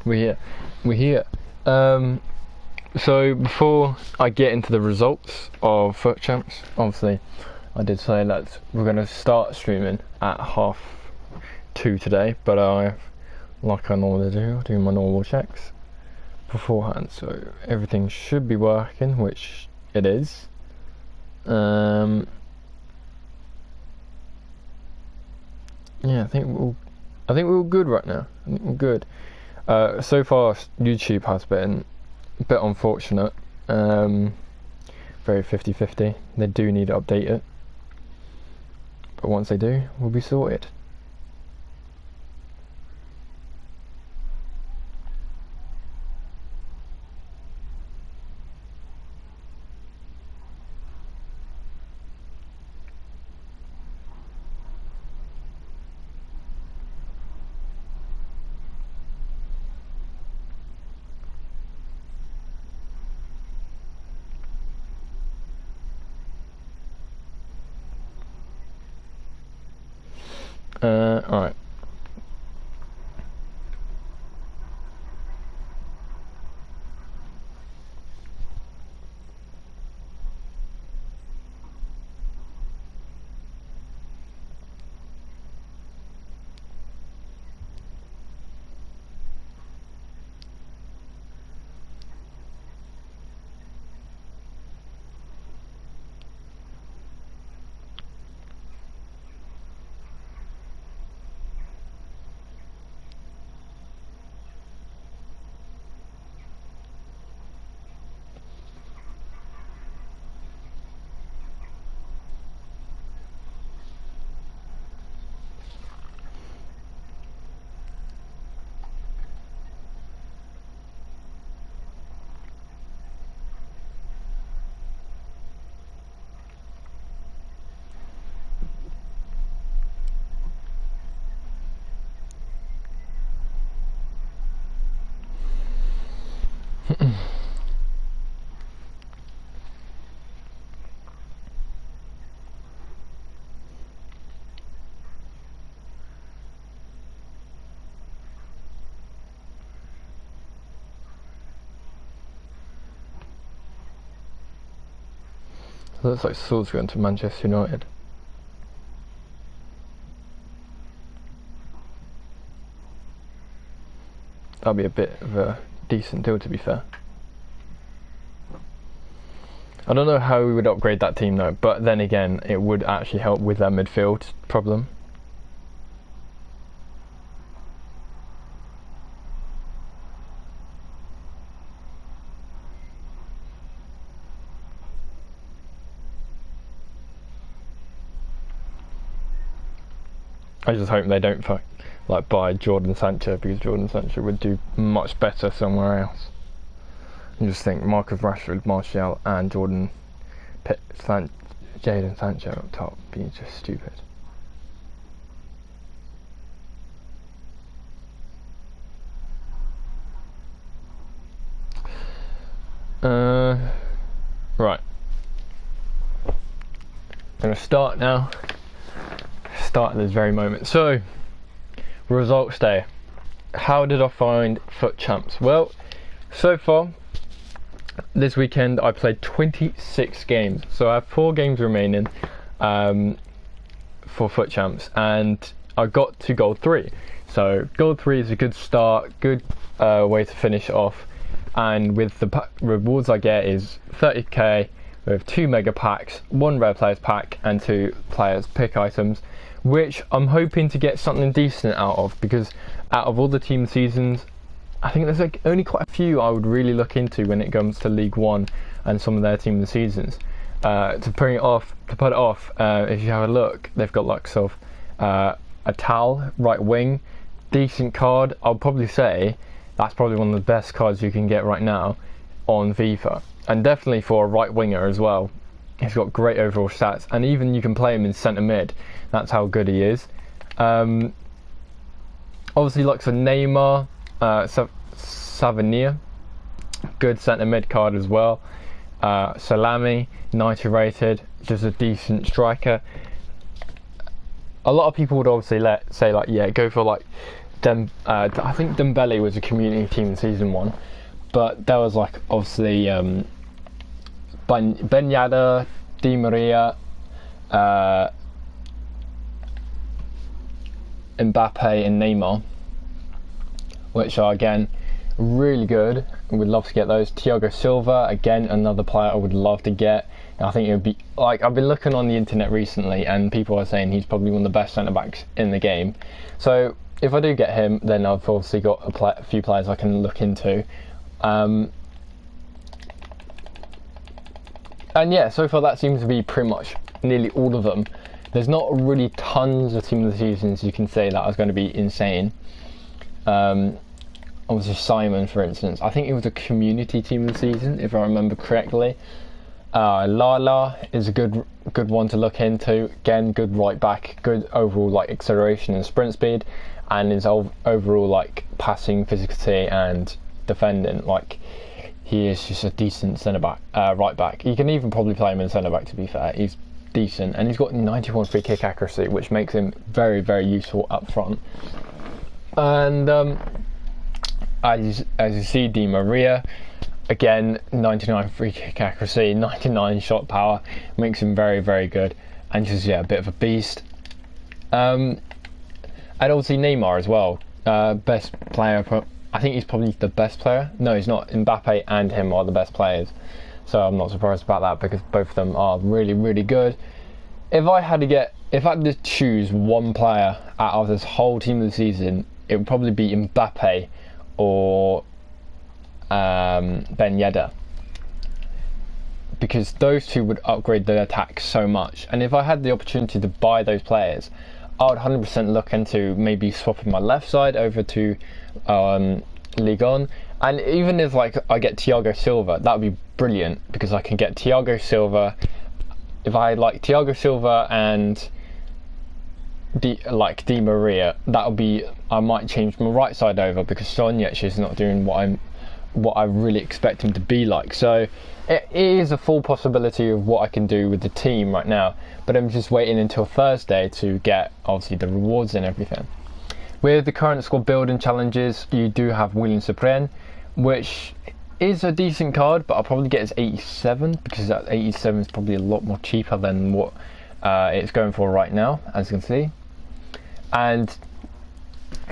We're here. We're here. So before I get into the results of FUT Champs, obviously I did say that we're going to start streaming at 2:30 today, but like I normally do my normal checks beforehand, so everything should be working, which it is. Yeah, I think we're all good right now. I think we're good. So far, YouTube has been a bit unfortunate. Very 50-50. They do need to update it, but once they do, we'll be sorted. Alright. Looks like Saul's going to Manchester United. That'll be a bit of a decent deal, to be fair. I don't know how we would upgrade that team though, but then again, it would actually help with their midfield problem. I just hope they don't buy Jordan Sancho, because Jordan Sancho would do much better somewhere else. You just think Marcus Rashford, Martial and Jadon Sancho up top being just stupid. Right. I'm going to start now. Start at this very moment. So, results day. How did I find FUT Champs? Well, so far this weekend I played 26 games, so I have 4 games remaining for FUT Champs, and I got to gold 3. So gold 3 is a good start, good way to finish off, and with the rewards I get is 30k with 2 mega packs, 1 rare players pack and 2 players pick items, which I'm hoping to get something decent out of, because out of all the team seasons, I think there's only quite a few I would really look into when it comes to League One and some of their team seasons. To put it off, if you have a look, they've got like sort of a Tal right wing, decent card. I'll probably say that's probably one of the best cards you can get right now on FIFA, and definitely for a right winger as well. He's got great overall stats, and even you can play him in centre mid. That's how good he is. Obviously, like so Neymar, Savania, good centre mid card as well. Salami, 90 rated, just a decent striker. A lot of people would obviously say like, yeah, go for like I think Dembele was a community team in season 1, but there was like obviously Ben Yedder, Di Maria, Mbappe and Neymar, which are again really good. We'd love to get those. Thiago Silva, again another player I would love to get. I think it would be like, I've been looking on the internet recently and people are saying he's probably one of the best centre backs in the game. So if I do get him, then I've obviously got a few players I can look into. And yeah, so far that seems to be pretty much nearly all of them. There's not really tons of team of the seasons you can say that are going to be insane. Obviously Simon, for instance, I think it was a community team of the season if I remember correctly. Lala is a good one to look into. Again, good right back, good overall like acceleration and sprint speed, and his overall like passing, physicality and defending. Like, he is just a decent centre back, right back. You can even probably play him in centre back, to be fair. He's decent, and he's got 91 free kick accuracy, which makes him very, very useful up front. And as you see, Di Maria, again, 99 free kick accuracy, 99 shot power, makes him very, very good, and just, yeah, a bit of a beast. And obviously Neymar as well, best player. I think he's probably the best player. No, he's not. Mbappe and him are the best players, so I'm not surprised about that because both of them are really, really good. If I had to choose one player out of this whole team of the season, it would probably be Mbappe or Ben Yedder, because those two would upgrade their attack so much. And if I had the opportunity to buy those players, I would 100% look into maybe swapping my left side over to Ligue 1. And even if like I get Thiago Silva, that would be brilliant, because I can get Thiago Silva. If I like Thiago Silva and Di Maria, that would be, I might change my right side over, because Sonjic is not doing what I really expect him to be like. So it is a full possibility of what I can do with the team right now, but I'm just waiting until Thursday to get obviously the rewards and everything. With the current squad building challenges, you do have William Cyprien, which is a decent card, but I'll probably get his 87, because that 87 is probably a lot more cheaper than what it's going for right now, as you can see. And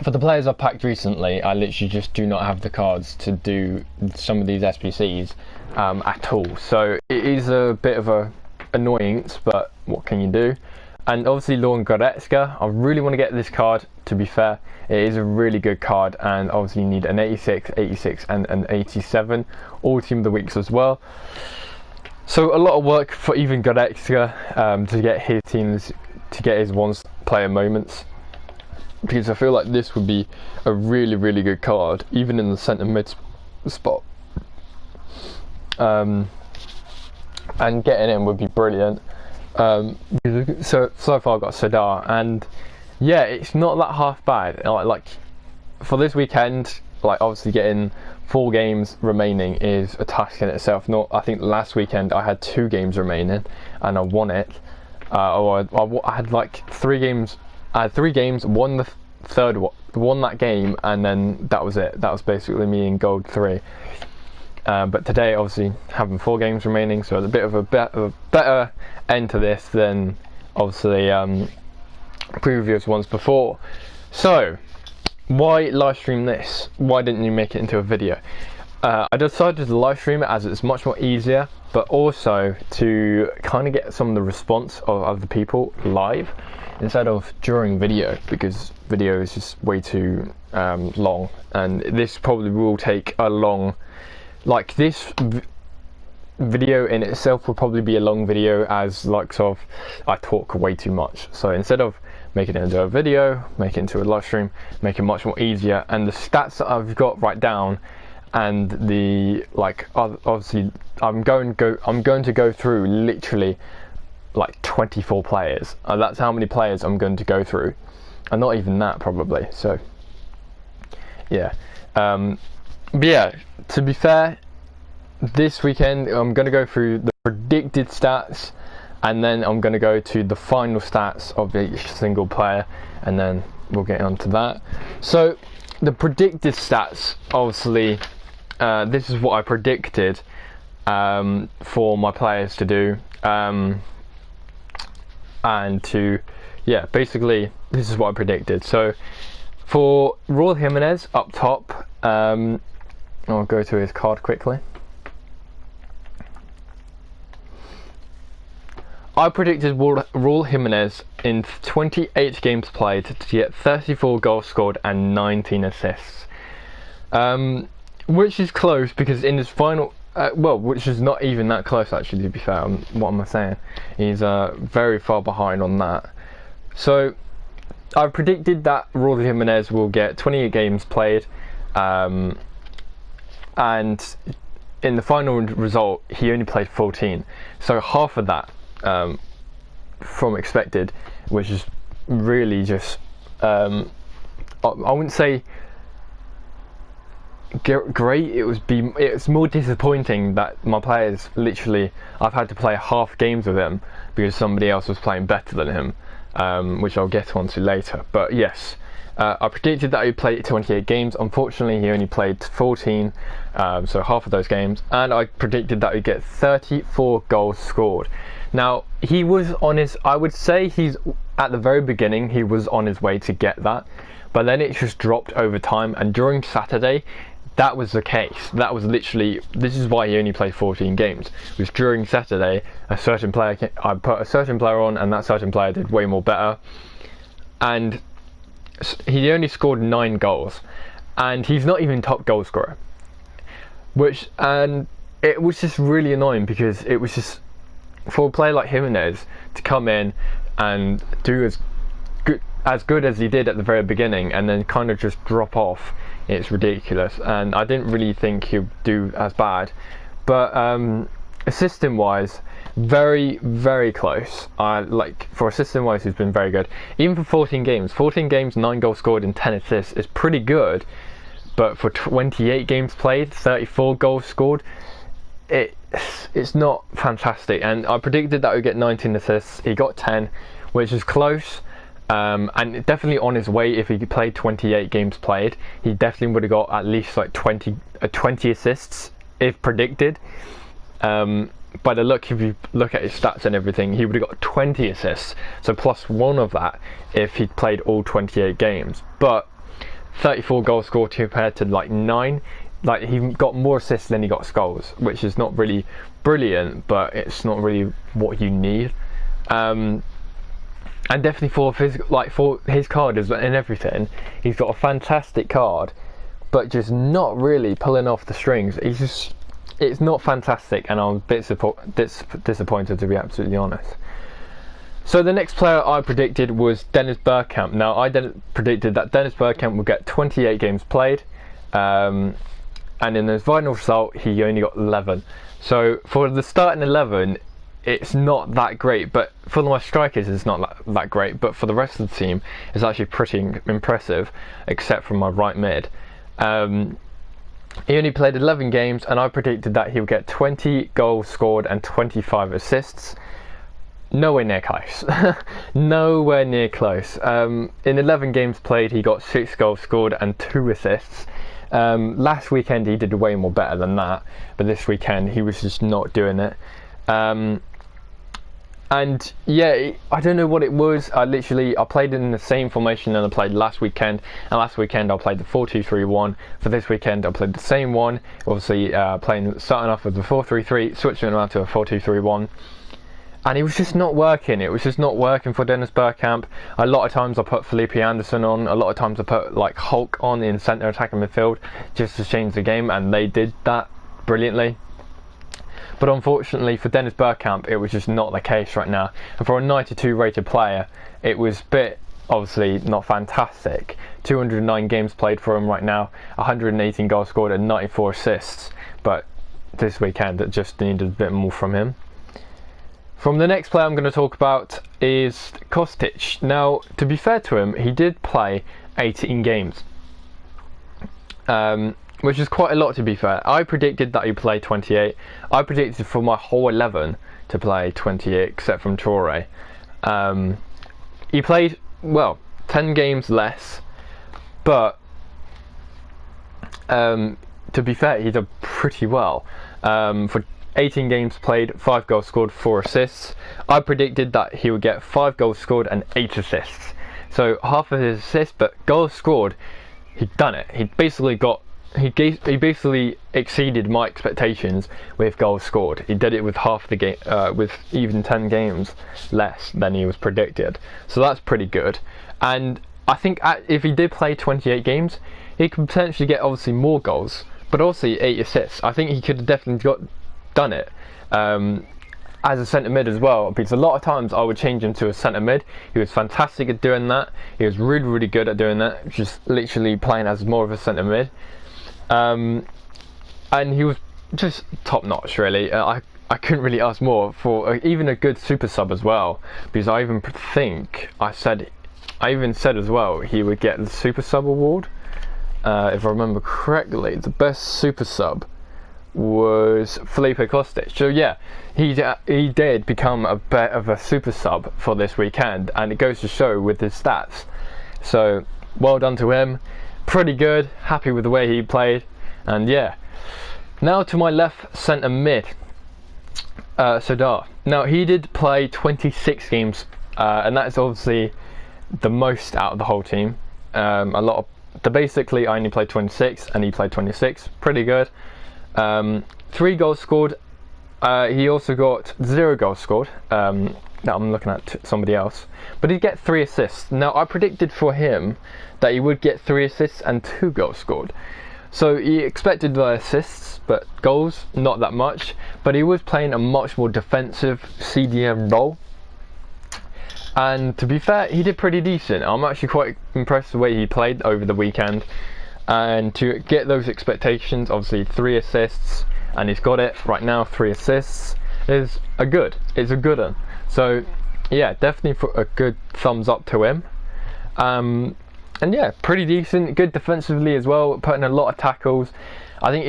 for the players I've packed recently, I literally just do not have the cards to do some of these SBCs at all. So it is a bit of a annoyance, but what can you do? And obviously Leon Goretzka, I really want to get this card, to be fair. It is a really good card, and obviously you need an 86, 86 and an 87, all team of the weeks as well. So a lot of work for even Goretzka to get his teams, to get his one player moments, because I feel like this would be a really, really good card, even in the centre mid spot. And getting in would be brilliant. So far I've got Sadar, and yeah, it's not that half bad. Like for this weekend, like obviously getting 4 games remaining is a task in itself. I think last weekend I had 2 games remaining and I won it. I had like 3 games. I had 3 games, won the third one, won that game, and then that was it. That was basically me in gold 3. But today, obviously, having 4 games remaining, so it's a bit of a better end to this than obviously previous ones before. So, why live stream this? Why didn't you make it into a video? I decided to live stream it as it's much more easier, but also to kind of get some of the response of other people live instead of during video, because video is just way too long, and this probably will take a long, like this video in itself will probably be a long video, as like sort of I talk way too much. So instead of making it into a video, make it into a live stream, make it much more easier, and the stats that I've got right down, and the like obviously I'm going to go through literally like 24 players. That's how many players I'm going to go through, and not even that probably. So yeah, but yeah, to be fair, this weekend I'm going to go through the predicted stats, and then I'm going to go to the final stats of each single player, and then we'll get onto that. So the predicted stats, obviously, this is what I predicted for my players to do, and to, yeah, basically this is what I predicted. So for Raul Jimenez up top, I'll go to his card quickly. I predicted Raul Jimenez in 28 games played to get 34 goals scored and 19 assists, which is close because in his final, well, which is not even that close actually, to be fair. What am I saying? He's very far behind on that. So I predicted that Raul Jimenez will get 28 games played, and in the final result he only played 14, so half of that from expected, which is really just I wouldn't say great. It's more disappointing that my players, literally, I've had to play half games with him because somebody else was playing better than him, which I'll get onto later. But yes, I predicted that he'd play 28 games. Unfortunately, he only played 14, so half of those games, and I predicted that he'd get 34 goals scored. Now, he was on his, I would say he's, at the very beginning, he was on his way to get that, but then it just dropped over time, and during Saturday, that was the case. That was literally, this is why he only played 14 games, because during Saturday, a certain player, I put a certain player on, and that certain player did way more better, and he only scored 9 goals, and he's not even top goal scorer, and it was just really annoying because it was just, for a player like Jimenez to come in and do as good as he did at the very beginning and then kind of just drop off, it's ridiculous. And I didn't really think he'd do as bad, but assisting wise, very, very close. Like, for assisting wise, he's been very good. Even for 14 games, 9 goals scored and 10 assists is pretty good, but for 28 games played, 34 goals scored, it's not fantastic. And I predicted that he'd get 19 assists. He got 10, which is close, and definitely on his way. If he played 28 games played, he definitely would have got at least like 20 assists if predicted. By the look, if you look at his stats and everything, he would have got 20 assists, so plus 1 of that if he played all 28 games. But 34 goals scored compared to like 9, like, he got more assists than he got goals, which is not really brilliant, but it's not really what you need. And definitely for his card and everything, he's got a fantastic card, but just not really pulling off the strings. It's not fantastic, and I'm a bit disappointed, to be absolutely honest. So the next player I predicted was Dennis Bergkamp. Now, I predicted that Dennis Bergkamp would get 28 games played, and in his final result he only got 11. So for the starting 11, it's not that great, but for my strikers it's not that great, but for the rest of the team it's actually pretty impressive, except for my right mid. He only played 11 games, and I predicted that he would get 20 goals scored and 25 assists. Nowhere near close. Nowhere near close. In 11 games played, he got 6 goals scored and 2 assists. Last weekend he did way more better than that, but this weekend he was just not doing it. And yeah, I don't know what it was. I played in the same formation that I played last weekend, and last weekend I played the 4-2-3-1. For this weekend I played the same one, obviously starting off with the 4-3-3, switching around to a 4-2-3-1. And it was just not working. It was just not working for Dennis Bergkamp. A lot of times I put Felipe Anderson on. A lot of times I put like Hulk on in centre attacking midfield just to change the game, and they did that brilliantly. But unfortunately for Dennis Bergkamp, it was just not the case right now. And for a 92 rated player, it was a bit, obviously, not fantastic. 209 games played for him right now, 118 goals scored and 94 assists. But this weekend it just needed a bit more from him. From the next player I'm going to talk about is Kostic. Now, to be fair to him, he did play 18 games, which is quite a lot, to be fair. I predicted that he'd play 28. I predicted for my whole 11 to play 28, except from Traore. He played, well, 10 games less, but to be fair, he did pretty well. For 18 games played, 5 goals scored, 4 assists. I predicted that he would get 5 goals scored and 8 assists. So half of his assists, but goals scored, he'd done it. He basically exceeded my expectations with goals scored. He did it with half the game, with even 10 games less than he was predicted. So that's pretty good. And I think if he did play 28 games, he could potentially get obviously more goals, but also 8 assists. I think he could have definitely done it as a centre mid as well, because a lot of times I would change him to a centre mid. He was fantastic at doing that. He was really, really good at doing that, just literally playing as more of a centre mid. And he was just top notch, really. I couldn't really ask more for even a good super sub as well, because I even think I even said as well he would get the super sub award. If I remember correctly, the best super sub was Felipe Kostic. So yeah, he did become a bit of a super sub for this weekend, and it goes to show with his stats. So well done to him. Pretty good, happy with the way he played. And yeah, now to my left centre mid, Sadar. Now he did play 26 games, and that is obviously the most out of the whole team. Basically I only played 26 and he played 26. Pretty good. 3 goals scored. He also got 0 goals scored. Now I'm looking at somebody else, but he'd get 3 assists. Now I predicted for him that he would get 3 assists and 2 goals scored. So he expected the assists, but goals not that much. But he was playing a much more defensive CDM role. And to be fair, he did pretty decent. I'm actually quite impressed with the way he played over the weekend. And to get those expectations, obviously 3 assists, and he's got it right now. 3 assists is it's a good one. So yeah, definitely for a good thumbs up to him. And yeah, pretty decent, good defensively as well, putting a lot of tackles. I think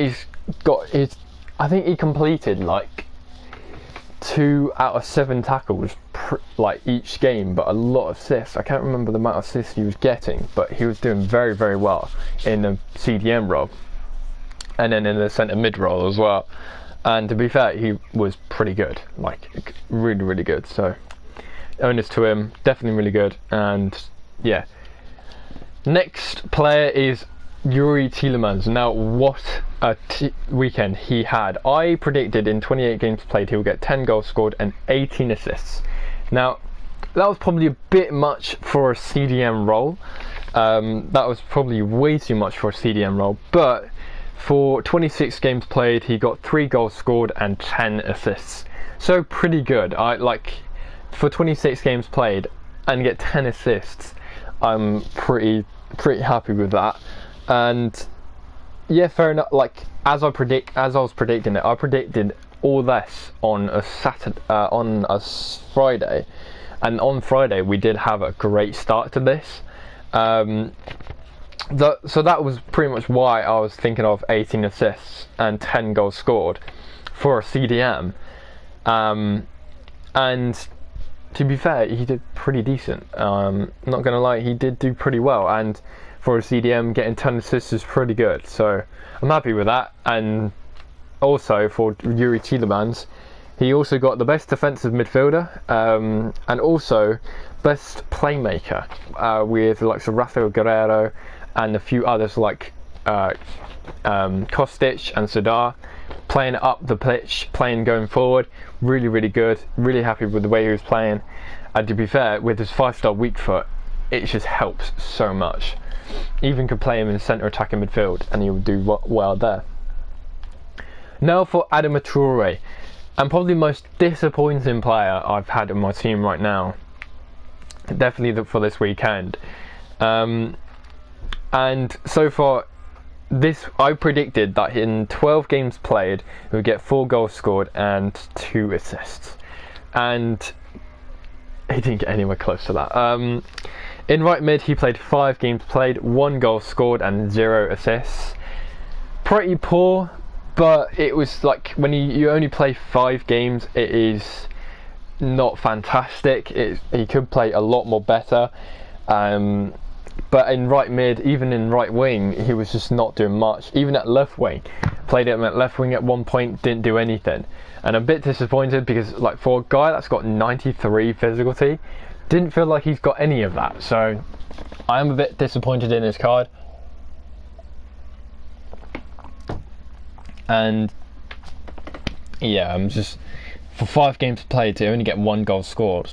he completed like 2 out of 7 tackles like each game, but a lot of assists. I can't remember the amount of assists he was getting, but he was doing very, very well in the CDM role and then in the centre mid role as well. And to be fair, he was pretty good, like really, really good. So onus to him, definitely really good. And yeah, next player is Yuri Tielemans. Now what a weekend he had. I predicted in 28 games played he would get 10 goals scored and 18 assists. Now that was probably a bit much for a CDM role. That was probably way too much for a CDM role, but for 26 games played he got 3 goals scored and 10 assists. So pretty good. For 26 games played and get 10 assists, I'm pretty happy with that. And yeah, fair enough. Like as I was predicting it, I predicted all this on a Friday, and on Friday we did have a great start to this. So that was pretty much why I was thinking of 18 assists and 10 goals scored for a CDM. And to be fair, he did pretty decent. Not gonna lie, he did do pretty well, and for a CDM, getting 10 assists is pretty good. So I'm happy with that. And also for Yuri Tielemans, he also got the best defensive midfielder, and also best playmaker, with the likes of Rafael Guerrero and a few others like Kostic and Sadar, playing up the pitch, playing going forward. Really, really good. Really happy with the way he was playing. And to be fair, with his 5-star weak foot, it just helps so much. Even could play him in centre attacking midfield and he would do well there. Now for Adama Traore, and probably the most disappointing player I've had in my team right now, definitely for this weekend. And so far, I predicted that in 12 games played he would get 4 goals scored and 2 assists, and he didn't get anywhere close to that. In right mid, he played 5 games played, 1 goal scored and 0 assists. Pretty poor, but it was like when you only play 5 games, it is not fantastic. He could play a lot more better. But in right mid, even in right wing, he was just not doing much. Even at left wing, played him at left wing at one point, didn't do anything. And I'm a bit disappointed because, like, for a guy that's got 93 physicality, didn't feel like he's got any of that. So I am a bit disappointed in his card. And yeah, I'm just, for 5 games played to only get 1 goal scored,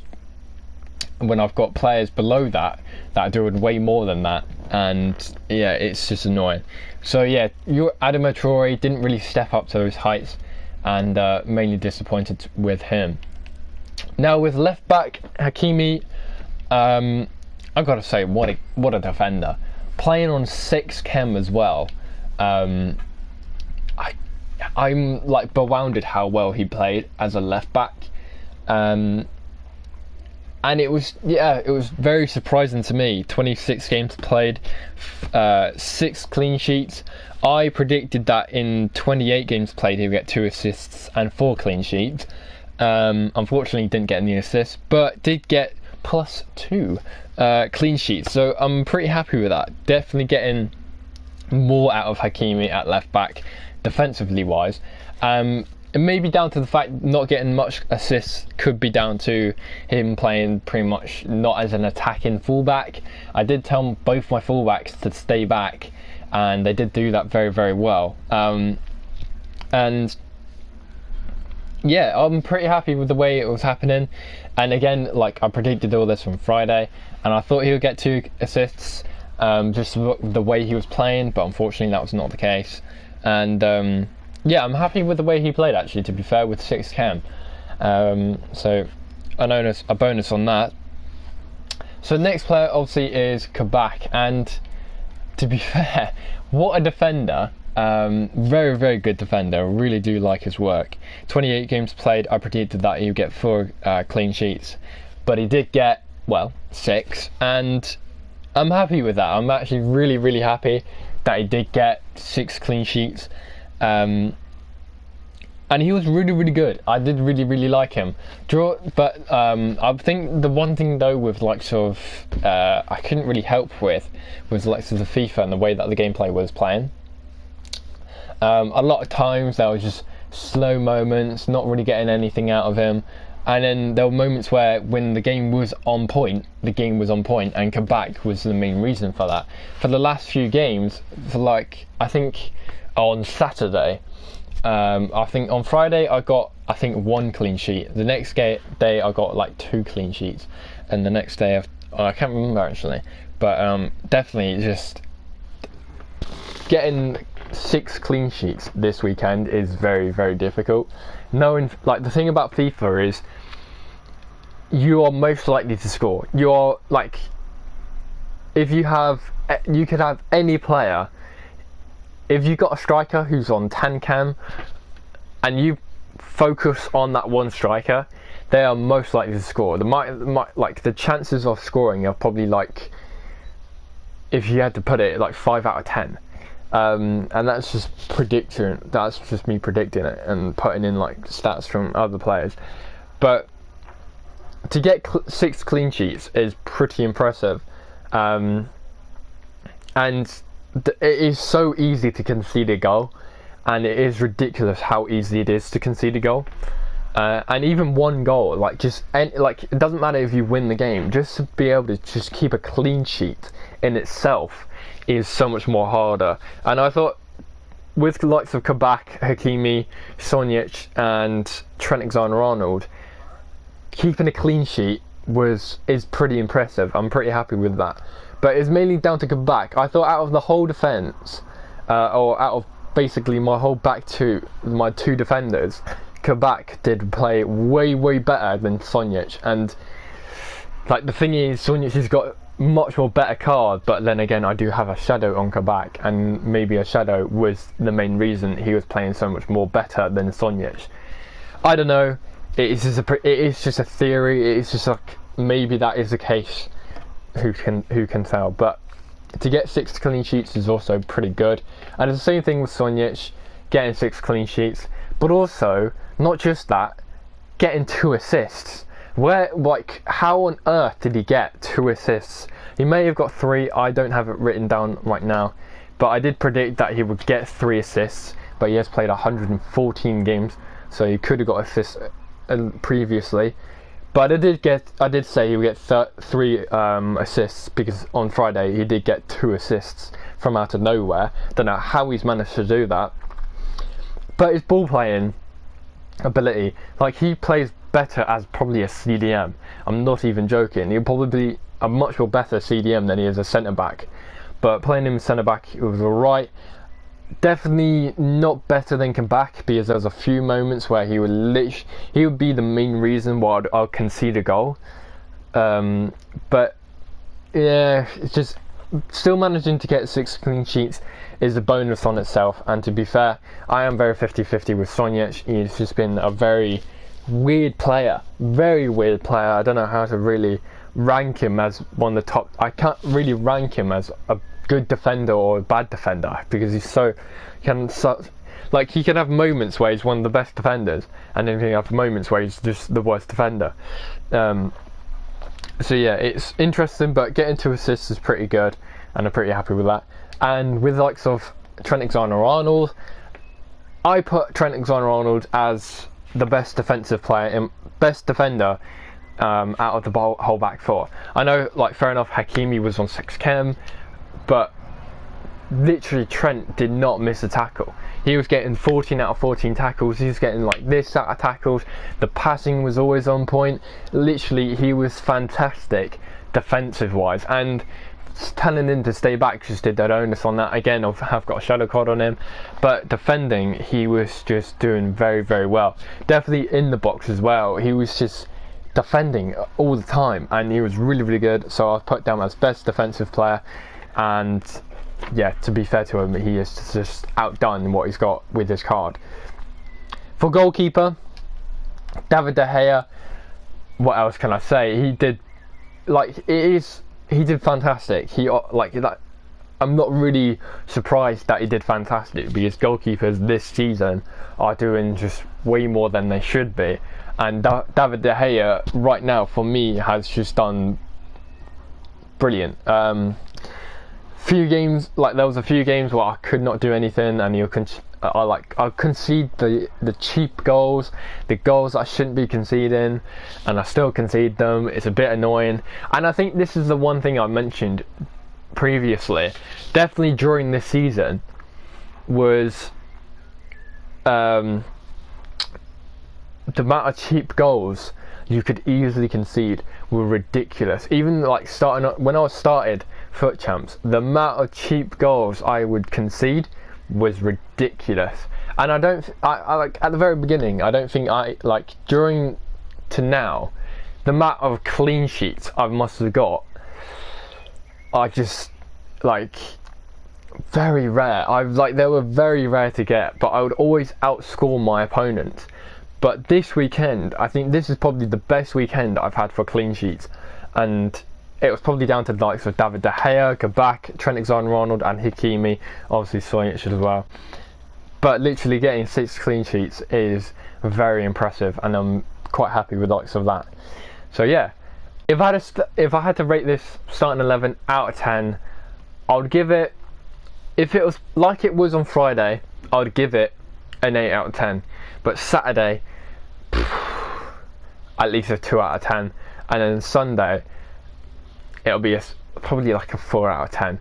when I've got players below that are doing way more than that, and yeah, it's just annoying. So yeah, your Adama Traore didn't really step up to those heights, and mainly disappointed with him. Now with left back Hakimi, I've got to say, what a defender, playing on 6 chem as well. I'm like bewildered how well he played as a left back. And it was very surprising to me. 26 games played, 6 clean sheets. I predicted that in 28 games played he'd get 2 assists and 4 clean sheets. Unfortunately, didn't get any assists, but did get +2 clean sheets. So I'm pretty happy with that. Definitely getting more out of Hakimi at left back, defensively wise. It may be down to the fact not getting much assists, could be down to him playing pretty much not as an attacking fullback. I did tell both my fullbacks to stay back, and they did do that very, very well. And yeah, I'm pretty happy with the way it was happening. And again, like, I predicted all this from Friday, and I thought he would get 2 assists, just the way he was playing, but unfortunately that was not the case. And yeah, I'm happy with the way he played, actually, to be fair, with 6 chem. So a bonus on that. So the next player obviously is Kabak, and to be fair, what a defender. Very, very good defender. I really do like his work. 28 games played, I predicted that he would get 4 clean sheets, but he did get, well, 6, and I'm happy with that. I'm actually really, really happy that he did get 6 clean sheets. And he was really, really good. I did really, really like him. But I think the one thing though with like sort of I couldn't really help with was like sort of the FIFA and the way that the gameplay was playing. A lot of times there was just slow moments, not really getting anything out of him. And then there were moments where when the game was on point, and Kabak was the main reason for that. For the last few games, for like, I think on Saturday, I think on Friday I got, I think, 1 clean sheet. The next day I got like 2 clean sheets, and the next day I can't remember actually, but definitely just getting 6 clean sheets this weekend is very, very difficult. Knowing, like, the thing about FIFA is you are most likely to score. You're like, if you could have any player. If you got a striker who's on 10 chem and you focus on that one striker, they are most likely to score. Like, the chances of scoring are probably, like, if you had to put it, like 5 out of 10. And that's just prediction. That's just me predicting it and putting in like stats from other players. But to get 6 clean sheets is pretty impressive. And it is so easy to concede a goal, and it is ridiculous how easy it is to concede a goal. And even 1 goal, like it doesn't matter if you win the game, just to be able to just keep a clean sheet in itself is so much more harder. And I thought with the likes of Kabak, Hakimi, Sonjic and Trent Alexander-Arnold, keeping a clean sheet is pretty impressive. I'm pretty happy with that. But it's mainly down to Kabak. I thought out of the whole defence, or out of basically my whole back two, my 2 defenders, Kabak did play way, way better than Sonjic. And like, the thing is, Sonjic has got much more better card, but then again I do have a shadow on Kabak, and maybe a shadow was the main reason he was playing so much more better than Sonjic. I don't know, it is just a theory, it is just like, maybe that is the case, who can tell. But to get 6 clean sheets is also pretty good, and it's the same thing with Sonjic, getting 6 clean sheets, but also not just that, getting 2 assists. Where, like, how on earth did he get 2 assists He may have got 3. I don't have it written down right now, but I did predict that he would get 3 assists. But he has played 114 games, so he could have got assists previously. But I did say he would get 3 assists, because on Friday he did get 2 assists from out of nowhere. Don't know how he's managed to do that. But his ball playing ability, like, he plays better as probably a CDM. I'm not even joking. He'll probably be a much more better CDM than he is a centre back. But playing him centre back, it was alright. Definitely not better than Kabak, because there was a few moments where he would be the main reason why I'll concede a goal. But yeah, it's just still managing to get 6 clean sheets is a bonus on itself. And to be fair, I am very 50-50 with Sonjic. He's just been a very weird player. I don't know how to really rank him as one of the top. I can't really rank him as a good defender or a bad defender, because he's he can have moments where he's one of the best defenders, and then he can have moments where he's just the worst defender. So yeah, it's interesting, but getting 2 assists is pretty good, and I'm pretty happy with that. And with the likes of Trent Alexander-Arnold, I put Trent Alexander-Arnold as the best defensive player and best defender out of the whole back 4. I know, like, fair enough, Hakimi was on 6 chem, but literally Trent did not miss a tackle. He was getting 14 out of 14 tackles. He was getting like this out of tackles. The passing was always on point. Literally, he was fantastic defensive wise, and telling him to stay back just did that onus on that. Again, I've got a shadow card on him, but defending, he was just doing very well. Definitely in the box as well. He was just defending all the time, and he was really good. So I've put down as best defensive player. And yeah, to be fair to him, he is just outdone what he's got with his card. For goalkeeper, David De Gea, what else can I say? He did fantastic. I'm not really surprised that he did fantastic, because goalkeepers this season are doing just way more than they should be. And David De Gea right now, for me, has just done brilliant. Few games, like, there was a few games where I could not do anything, and I'll concede the cheap goals, the goals I shouldn't be conceding, and I still concede them. It's a bit annoying. And I think this is the one thing I mentioned previously, definitely during this season, was the amount of cheap goals you could easily concede were ridiculous. Even like when I started FUT Champs, the amount of cheap goals I would concede was ridiculous. And I like, at the very beginning, I don't think during to now, the amount of clean sheets I must have got are just like very rare. They were very rare to get, but I would always outscore my opponents. But this weekend, I think this is probably the best weekend I've had for clean sheets, and it was probably down to the likes of David De Gea, Kabak, Trent Alexander-Arnold, and Hakimi, obviously Sonjic as well. But literally getting 6 clean sheets is very impressive, and I'm quite happy with the likes of that. So yeah, if I had to rate this starting 11 out of 10, I would give it, if it was like it was on Friday, I would give it an 8 out of 10. But Saturday, at least a 2 out of 10, and then Sunday it'll be probably like a 4 out of 10.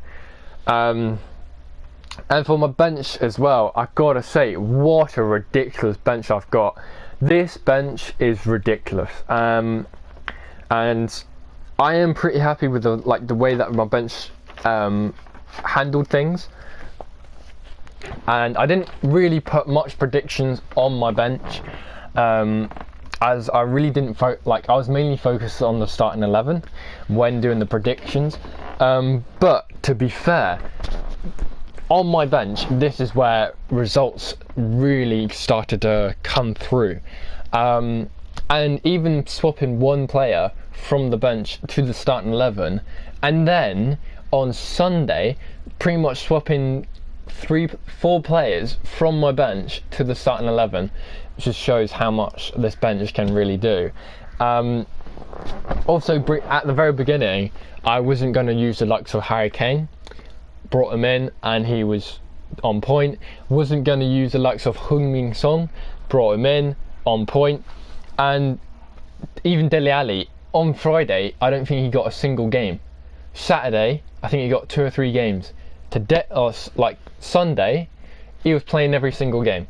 And for my bench as well, I've got to say, what a ridiculous bench I've got. This bench is ridiculous, and I am pretty happy with the way that my bench handled things. And I didn't really put much predictions on my bench, as I really didn't I was mainly focused on the starting 11 when doing the predictions. But to be fair, on my bench, this is where results really started to come through. And even swapping one player from the bench to the starting 11, and then on Sunday pretty much swapping 4 players from my bench to the starting 11, just shows how much this bench can really do. Also, at the very beginning, I wasn't going to use the likes of Harry Kane. Brought him in and he was on point. Wasn't going to use the likes of Heung-min Son. Brought him in, on point. And even Dele Alli, on Friday, I don't think he got a single game. Saturday, I think he got 2 or 3 games. Like Sunday, he was playing every single game.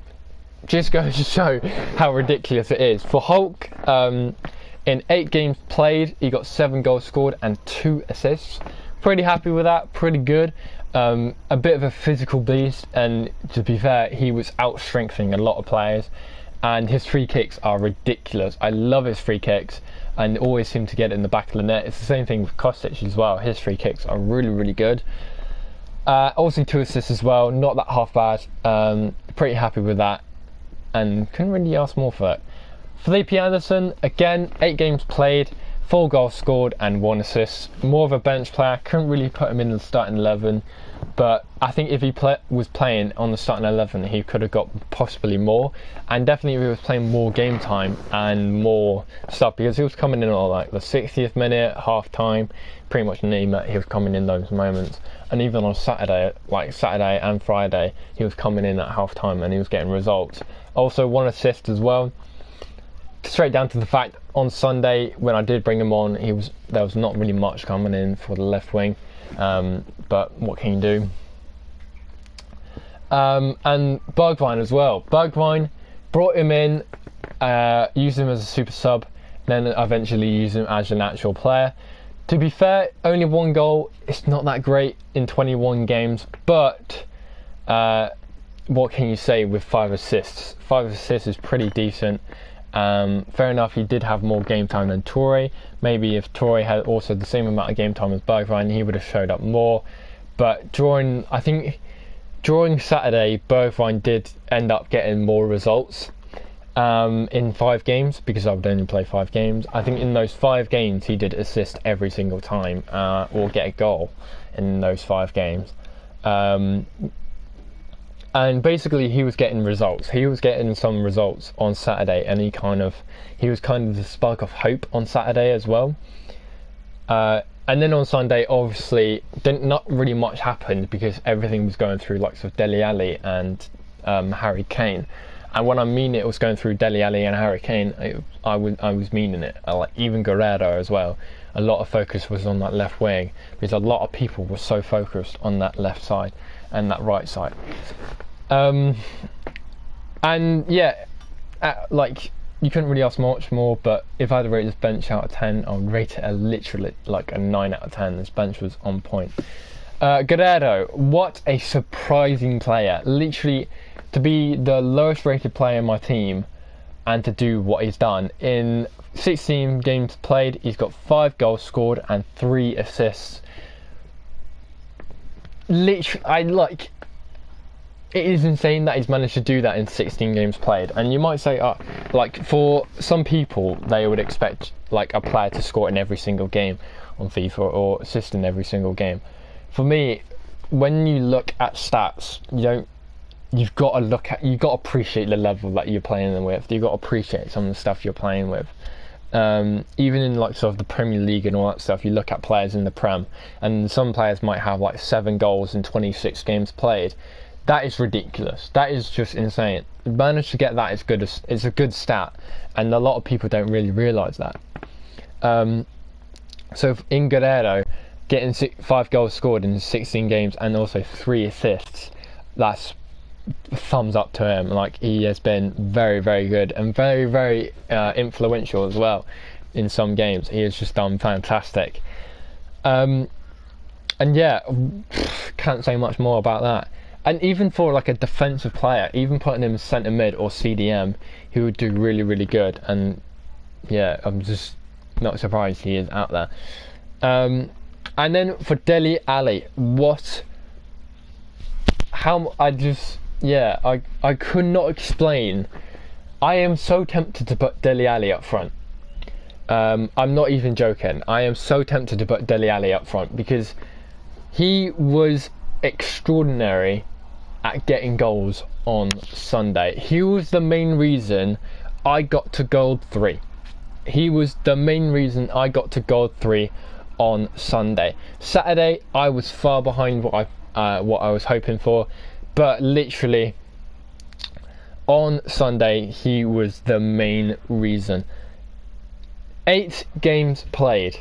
Just goes to show how ridiculous it is. For Hulk, in 8 games played, he got 7 goals scored and 2 assists. Pretty happy with that, pretty good. A bit of a physical beast, and to be fair, he was out-strengthening a lot of players, and his free kicks are ridiculous. I love his free kicks, and always seem to get it in the back of the net. It's the same thing with Kostic as well. His free kicks are really, really good. Also 2 assists as well, not that half bad. Pretty happy with that, and couldn't really ask more for it. Felipe Anderson, again, 8 games played, 4 goals scored and 1 assist. More of a bench player, couldn't really put him in the starting 11, but I think if he was playing on the starting 11, he could have got possibly more, and definitely if he was playing more game time and more stuff, because he was coming in on like the 60th minute, half time, pretty much he was coming in those moments. And even on Saturday, like Saturday and Friday, he was coming in at half time and he was getting results. Also 1 assist as well. Straight down to the fact, on Sunday when I did bring him on, there was not really much coming in for the left wing, but what can you do? And Bergwijn as well. Bergwijn, brought him in, used him as a super sub, then eventually used him as an actual player. To be fair, only 1 goal. It's not that great in 21 games, but what can you say with 5 assists? 5 assists is pretty decent. Fair enough, he did have more game time than Toure. Maybe if Toure had also the same amount of game time as Bergwijn, he would have showed up more. But during Saturday, Bergwijn did end up getting more results in 5 games, because I would only play 5 games. I think in those 5 games he did assist every single time, or get a goal in those 5 games. And basically he was getting results. He was getting some results on Saturday, and he was kind of the spark of hope on Saturday as well. And then on Sunday, obviously, not really much happened, because everything was going through likes of Dele Alli and Harry Kane. And when I mean it was going through Dele Alli and Harry Kane, I was meaning it. Like even Guerrero as well. A lot of focus was on that left wing, because a lot of people were so focused on that left side and that right side. And yeah, like you couldn't really ask much more. But if I had to rate this bench out of 10, I would rate it literally like a 9 out of 10. This bench was on point. Guerrero, what a surprising player! Literally, to be the lowest rated player in my team and to do what he's done in 16 games played, he's got 5 goals scored and 3 assists. Literally, it is insane that he's managed to do that in 16 games played. And you might say, like for some people, they would expect like a player to score in every single game on FIFA or assist in every single game. For me, when you look at stats, you've got to appreciate the level that you're playing them with. You've got to appreciate some of the stuff you're playing with. Even in like sort of the Premier League and all that stuff, you look at players in the Prem, and some players might have like 7 goals in 26 games played. That is ridiculous. That is just insane. Managed to get that is good. It's a good stat, and a lot of people don't really realise that. So in Guerrero, getting 5 goals scored in 16 games and also 3 assists, that's thumbs up to him. Like, he has been very, very good and very, very influential as well in some games. He has just done fantastic. And yeah, can't say much more about that. And even for like a defensive player, even putting him centre mid or CDM, he would do really, really good. And yeah, I'm just not surprised he is out there. And then for Dele Alli, I could not explain. I am so tempted to put Dele Alli up front. I'm not even joking. I am so tempted to put Dele Alli up front, because he was extraordinary at getting goals on Sunday. He was the main reason I got to goal 3. he was the main reason I got to gold 3 on Sunday. Saturday, I was far behind what I was hoping for, but literally on Sunday, he was the main reason. 8 games played,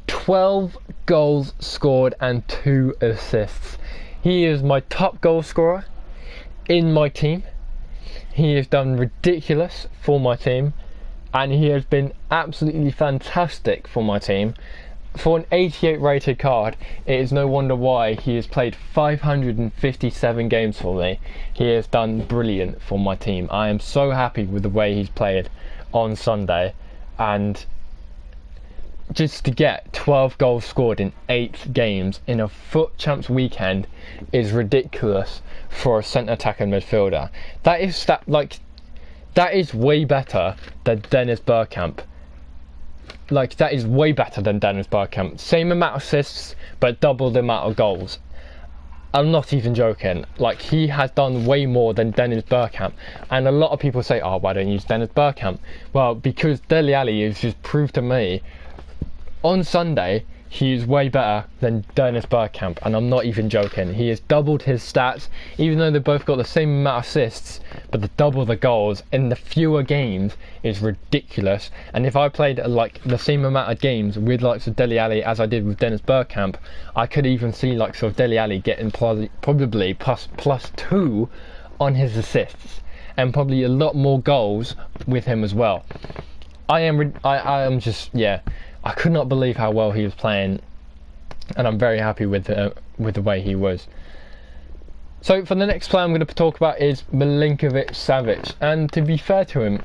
12 goals scored and 2 assists. He is my top goal scorer in my team. He has done ridiculous for my team, and he has been absolutely fantastic for my team. For an 88 rated card, it is no wonder why he has played 557 games for me. He has done brilliant for my team. I am so happy with the way he's played on Sunday, and just to get 12 goals scored in 8 games in a FUT Champs weekend is ridiculous for a centre attacking midfielder. That is way better than Dennis Bergkamp. That is way better than Dennis Bergkamp. Same amount of assists, but double the amount of goals. I'm not even joking. He has done way more than Dennis Bergkamp. And a lot of people say, oh, why don't you use Dennis Bergkamp? Well, because Dele Alli has just proved to me on Sunday, he is way better than Dennis Bergkamp, and I'm not even joking. He has doubled his stats, even though they both got the same amount of assists, but the double the goals in the fewer games is ridiculous. And if I played the same amount of games with of Dele Alli as I did with Dennis Bergkamp, I could even see Dele Alli getting probably plus 2 on his assists, and probably a lot more goals with him as well. I am just, yeah, I could not believe how well he was playing, and I'm very happy with the way he was. So for the next player I'm going to talk about is Milinkovic-Savic, and to be fair to him,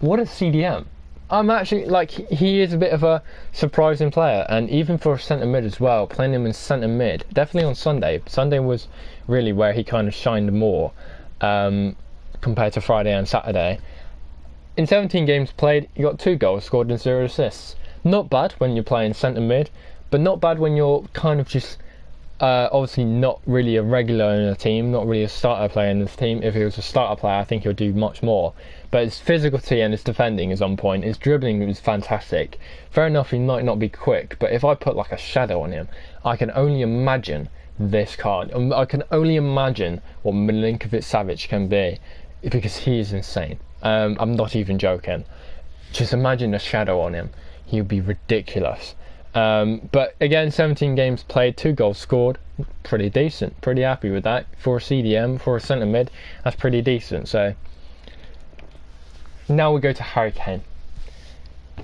what a CDM. I'm actually, he is a bit of a surprising player, and even for a centre mid as well, playing him in centre mid, definitely on Sunday. Sunday was really where he kind of shined more compared to Friday and Saturday. In 17 games played, he got 2 goals scored and 0 assists. Not bad when you're playing centre mid, but not bad when you're kind of just obviously not really a regular in a team, not really a starter player in this team. If he was a starter player, I think he'll do much more. But his physicality and his defending is on point. His dribbling is fantastic. Fair enough, he might not be quick, but if I put a shadow on him, I can only imagine this card. I can only imagine what Milinkovic-Savic can be, because he is insane. I'm not even joking. Just imagine a shadow on him. He would be ridiculous. But again, 17 games played, 2 goals scored. Pretty decent. Pretty happy with that. For a CDM, for a centre mid, that's pretty decent. So now we go to Harry Kane.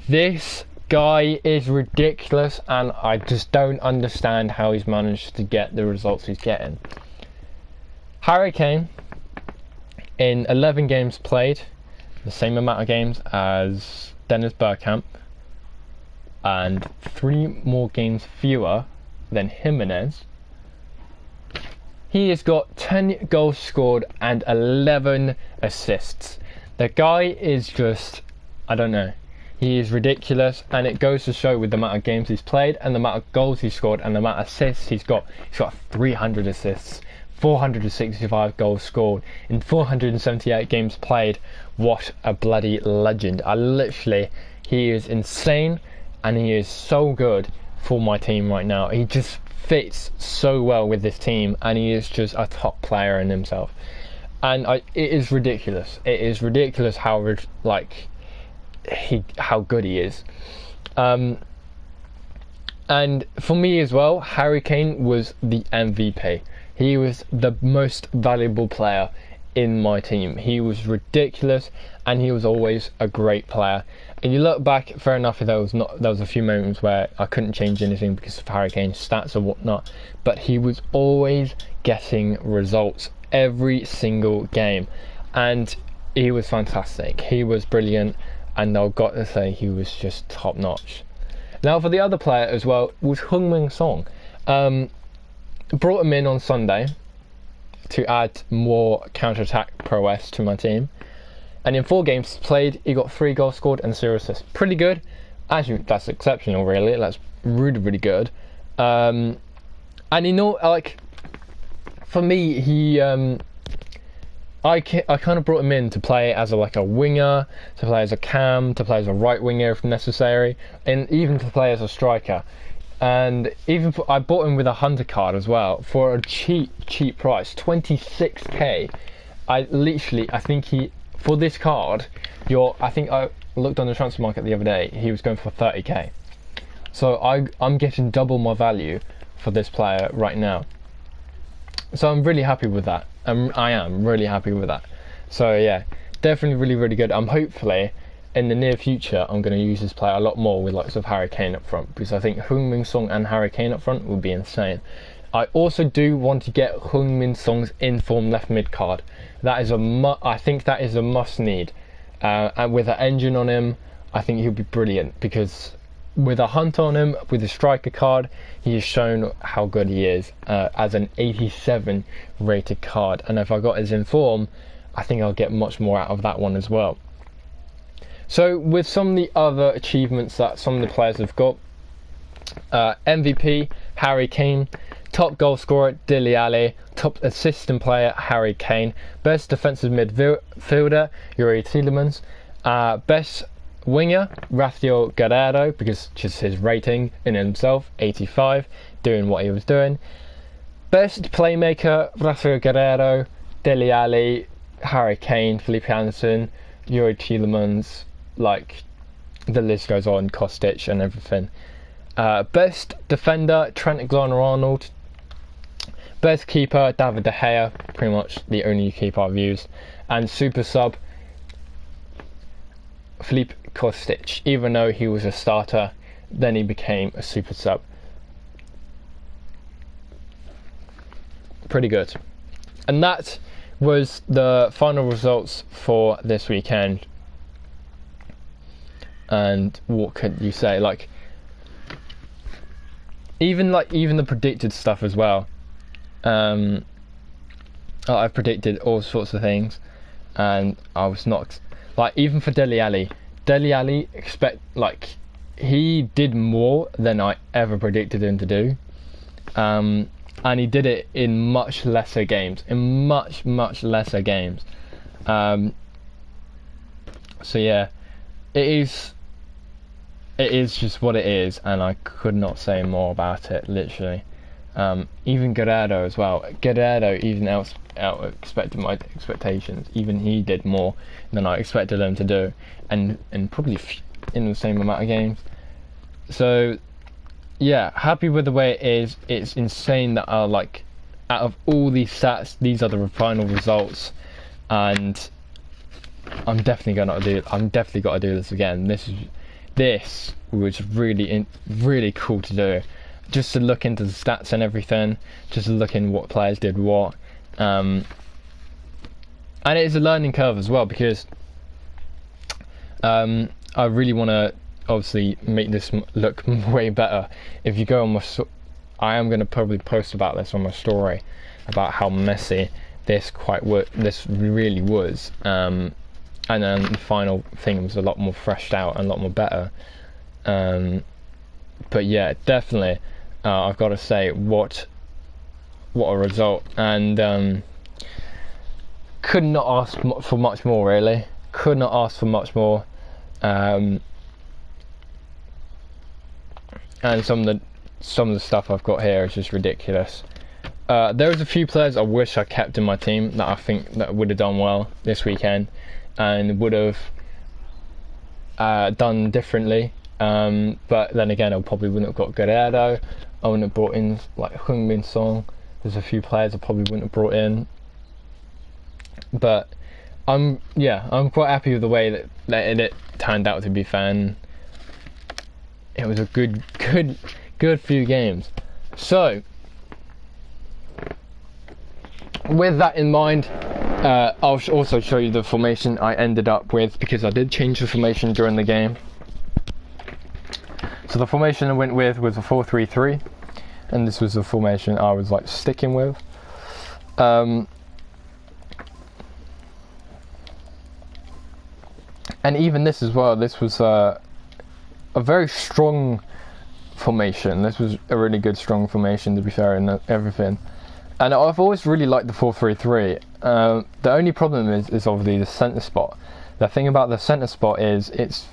This guy is ridiculous, and I just don't understand how he's managed to get the results he's getting. Harry Kane, in 11 games played, the same amount of games as Dennis Bergkamp, and 3 more games fewer than Jimenez. He has got 10 goals scored and 11 assists. The guy is just, I don't know, he is ridiculous, and it goes to show with the amount of games he's played and the amount of goals he's scored and the amount of assists he's got. He's got 300 assists, 465 goals scored in 478 games played. What a bloody legend. He is insane, and he is so good for my team right now. He just fits so well with this team, and he is just a top player in himself. And it is ridiculous. It is ridiculous how good he is. And for me as well, Harry Kane was the MVP. He was the most valuable player in my team. He was ridiculous, and he was always a great player. And you look back, fair enough, there was a few moments where I couldn't change anything because of Harry Kane's stats or whatnot, but he was always getting results every single game, and he was fantastic. He was brilliant, and I've got to say he was just top notch. Now for the other player as well was Heung-min Son. Brought him in on Sunday to add more counter-attack prowess to my team. And in 4 games played, he got 3 goals scored and 0 assists. Pretty good. Actually, that's exceptional, really. That's really, really good. And for me, I kind of brought him in to play as like a winger, to play as a cam, to play as a right winger if necessary, and even to play as a striker. And even I bought him with a hunter card as well for a cheap price, 26k. I think he, for this card, I think I looked on the transfer market the other day, he was going for 30k. So I'm getting double my value for this player right now. So I'm really happy with that. I am really happy with that. So yeah, definitely really good. Hopefully in the near future I'm going to use this player a lot more with lots of Harry Kane up front, because I think Heung-min Son and Harry Kane up front would be insane. I also do want to get Heung-min Son's inform left mid card. That is I think that is a must need. And with an engine on him, I think he'll be brilliant, because with a hunt on him, with a striker card, he has shown how good he is as an 87 rated card. And if I got his inform, I think I'll get much more out of that one as well. So with some of the other achievements that some of the players have got, MVP Harry Kane, top goal scorer Dele Alli, top assistant player Harry Kane, best defensive midfielder Yuri Tielemans, best winger Rafael Guerreiro, because just his rating in himself, 85, doing what he was doing. Best playmaker Rafael Guerreiro, Dele Alli, Harry Kane, Felipe Anderson, Yuri Tielemans, like the list goes on, Kostic and everything. Best defender Trent Alexander-Arnold. Best keeper David De Gea, pretty much the only keeper I've used. And super sub Felipe Kostic, even though he was a starter, then he became a super sub. Pretty good. And that was the final results for this weekend. And what could you say? Like even the predicted stuff as well. I've predicted all sorts of things, and I was not like, even for Dele Alli, he did more than I ever predicted him to do, and he did it in much lesser games, much lesser games. So yeah, it is just what it is, and I could not say more about it, literally. Even Guerreiro as well. Guerreiro even out expected my expectations. Even he did more than I expected him to do, and probably in the same amount of games. So yeah, happy with the way it is. It's insane that out of all these stats, these are the final results, and I'm definitely got to do this again. This was really cool to do, just to look into the stats and everything, just to look in what players did what, and it is a learning curve as well, because I really want to obviously make this look way better. If you go on my I am going to probably post about this on my story, about how messy this really was, and then the final thing was a lot more freshed out and a lot more better. But yeah, definitely I've got to say, what a result, and could not ask for much more, really. Could not ask for much more. And some of the stuff I've got here is just ridiculous. There's a few players I wish I kept in my team that I think that would have done well this weekend and would have done differently. But then again, I probably wouldn't have got Guerreiro. I wouldn't have brought in like Heung-min Son. There's a few players I probably wouldn't have brought in. But I'm quite happy with the way that it turned out to be fair. It was a good few games. So with that in mind, I'll also show you the formation I ended up with, because I did change the formation during the game. So the formation I went with was a 4-3-3, and this was the formation I was like sticking with. And even this as well, this was a very strong formation. This was a really good strong formation, to be fair, and everything. And I've always really liked the 4-3-3. The only problem is obviously the centre spot. The thing about the centre spot is it's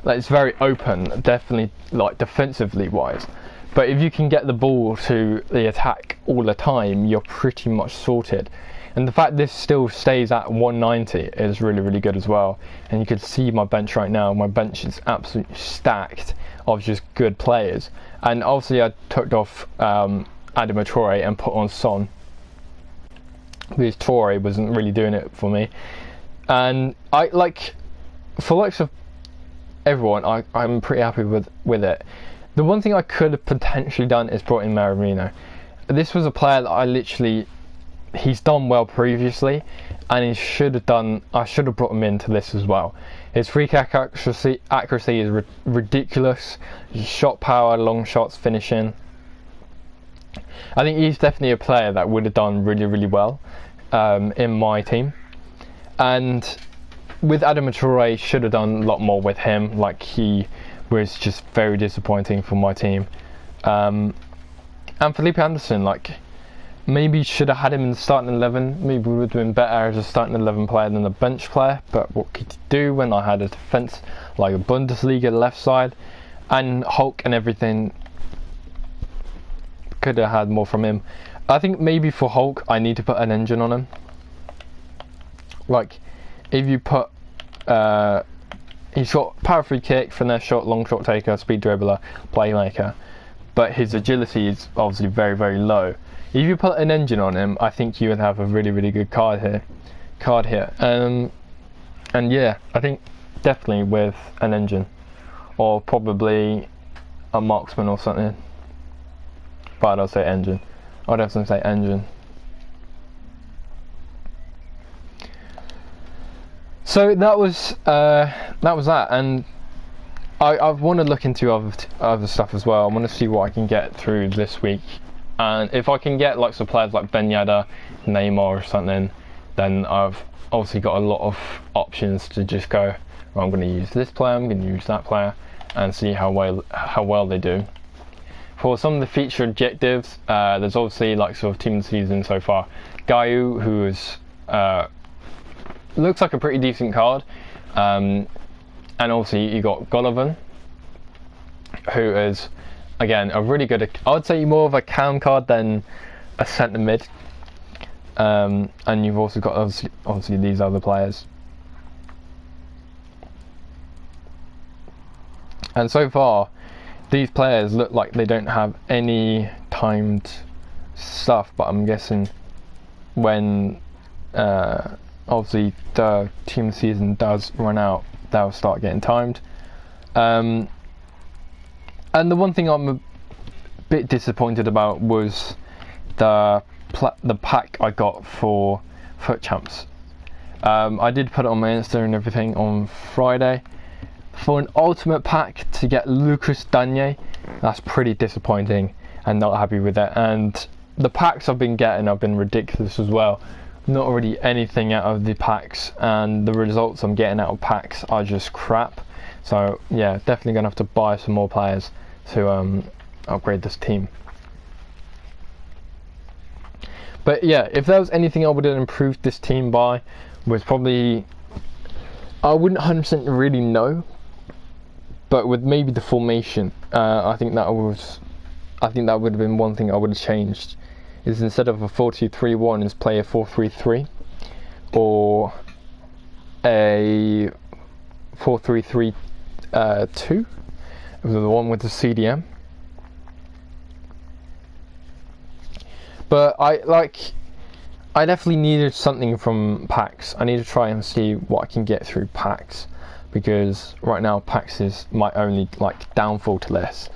very open, definitely like defensively wise. But if you can get the ball to the attack all the time, you're pretty much sorted. And the fact this still stays at 190 is really, really good as well. And you can see my bench right now. My bench is absolutely stacked of just good players. And obviously I took off Adama Traore and put on Son, because Traore wasn't really doing it for me. And I like, for likes of everyone, I'm pretty happy with it. The one thing I could have potentially done is brought in Marino. This was a player that he's done well previously, and I should have brought him into this as well. His free kick accuracy is ridiculous. His shot power, long shots, finishing. I think he's definitely a player that would have done really, really well in my team. And with Adama Traore, should have done a lot more with him. Like, he was just very disappointing for my team. And Felipe Anderson, like, maybe should have had him in the starting 11. Maybe would have been better as a starting 11 player than a bench player. But what could you do when I had a defence like a Bundesliga left side, and Hulk and everything? Could have had more from him. I think maybe for Hulk, I need to put an engine on him. Like, if you put, he's got power free kick, finesse shot, long shot taker, speed dribbler, playmaker, but his agility is obviously very, very low. If you put an engine on him, I think you would have a really, really good card here. And yeah, I think definitely with an engine, or probably a marksman or something. But I'd say engine. I'd definitely say engine. So that was that, and I want to look into other stuff as well. I want to see what I can get through this week, and if I can get like some players like Ben Yedder, Neymar or something, then I've obviously got a lot of options to just go, well, I'm going to use this player, I'm going to use that player, and see how well they do. For some of the feature objectives, there's obviously like sort of team of the season so far. Gayu, who is looks like a pretty decent card, and obviously you got Golovin, who is again a really good, I would say more of a cam card than a centre mid, and you've also got obviously these other players. And so far these players look like they don't have any timed stuff, but I'm guessing when obviously the team season does run out, they'll start getting timed. And the one thing I'm a bit disappointed about was the pack I got for FUT Champs. I did put it on my Insta and everything on Friday. For an ultimate pack to get Lucas Digne, that's pretty disappointing and not happy with it. And the packs I've been getting have been ridiculous as well. Not really anything out of the packs, and the results I'm getting out of packs are just crap. So yeah, definitely gonna have to buy some more players to upgrade this team. But yeah, if there was anything I would have improved this team by, was probably, I wouldn't 100% really know, but with maybe the formation, I think that would have been one thing I would have changed. Is instead of a 4-2-3-1, is play a 4-3-3, or a 4-3-3-2, the one with the CDM. But I definitely needed something from packs. I need to try and see what I can get through packs, because right now packs is my only like downfall to this.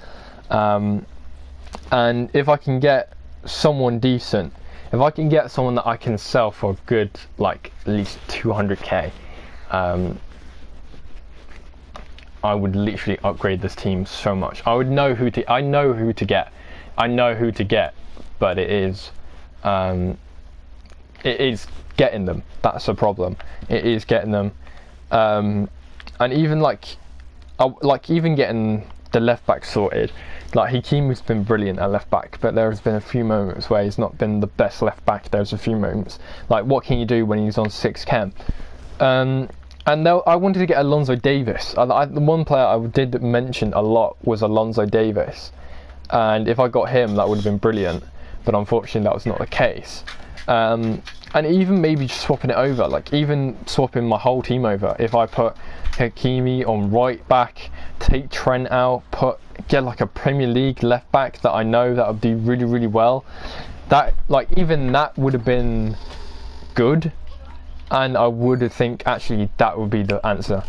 And if I can get someone decent, if I can get someone that I can sell for a good, like at least 200k, I would literally upgrade this team so much. I know who to get, but it is getting them. That's the problem. It is getting them, and even even getting the left back sorted. Like Hakimi's been brilliant at left back, but there's been a few moments where he's not been the best left back. There's a few moments like what can you do when he's on 6 chem? And I wanted to get Alonso Davis. The one player I did mention a lot was Alonso Davis, and if I got him, that would have been brilliant. But unfortunately, that was not the case. And even maybe just swapping it over, like even swapping my whole team over. If I put Hakimi on right back, take Trent out, get like a Premier League left back that I know that would do really, really well. That even that would have been good, and I would think actually that would be the answer,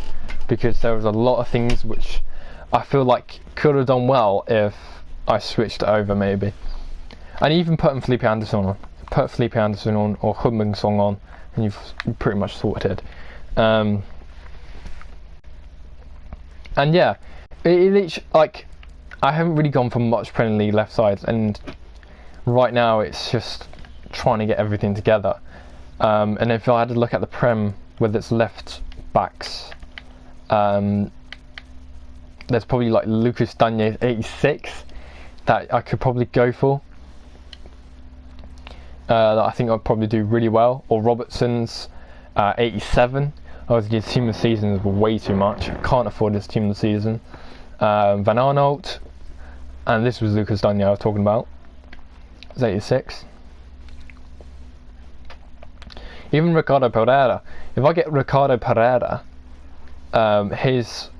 because there was a lot of things which I feel like could have done well if I switched it over maybe. And even putting Felipe Anderson on. Put Felipe Anderson on or Heung-min Son on, and you've pretty much sorted. And yeah, like I haven't really gone for much Premier League left sides, and right now it's just trying to get everything together. And if I had to look at the Prem with its left backs, there's probably like Lucas Digne 86 that I could probably go for. That I think I'd probably do really well, or Robertson's 87. Obviously, his team of the season is way too much. I can't afford his team of the season. Van Arnold, and this was Lucas Digne I was talking about. It's 86. Even Ricardo Pereira. If I get Ricardo Pereira, his